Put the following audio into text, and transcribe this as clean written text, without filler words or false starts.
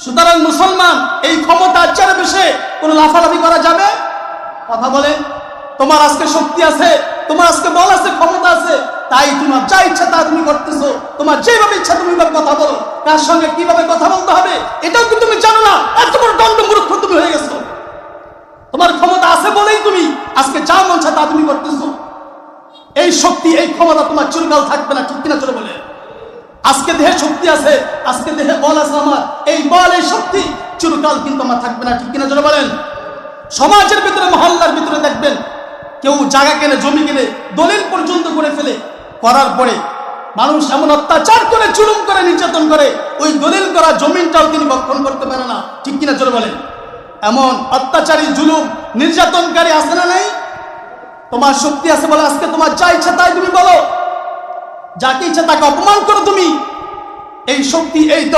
সুতরাং মুসলমান, এই ক্ষমতার চারপাশে কোনো লাফালাফি করা যাবে? কথা বলেন। তোমার আজকে শক্তি আছে, তোমার আজকে বল আছে, ক্ষমতা আছে, তাই তোমার যা ইচ্ছা তা তুমি করতেছো। তোমার যেভাবে ইচ্ছা তুমি কথা বলো, কার সঙ্গে কিভাবে কথা বলতে হবে এটাও কি তুমি জানো না? এত বড় দণ্ড মূর্খ তুমি হয়ে গেছো। তোমার ক্ষমতা আছে বলেই তুমি আজকে যা মন চায় তা তুমি করতেছো। এই শক্তি, এই ক্ষমতা তোমার চিরকাল থাকবে না, ঠিক কিনা চলে বলে। আজকে দেহে শক্তি আছে, আজকে দেহে বল আছে আমার, এই বল এই শক্তি চিরকাল কিন্তু আমার থাকবে না, ঠিক কিনা চলে বলেন। সমাজের ভিতরে, মহল্লার ভিতরে দেখবেন কেউ জায়গা কেনে, জমি কেনে, দলিল পর্যন্ত করে ফেলে, করার পরে মানুষ এমন অত্যাচার করে, জুলুম করে, নির্যাতন করে, ওই দলিল করা জমিনটাও তিনি ভক্ষণ করতে পারে না, ঠিক কিনা চলে বলেন। এমন অত্যাচারী, জুলুম, নির্যাতনকারী আছে না নাই? তোমার শক্তি আছে বলে আজকে তোমার যা ইচ্ছা তাই তুমি বলো, যাকে ইচ্ছা তাকে অপমান করো তুমি। এই শক্তি, এই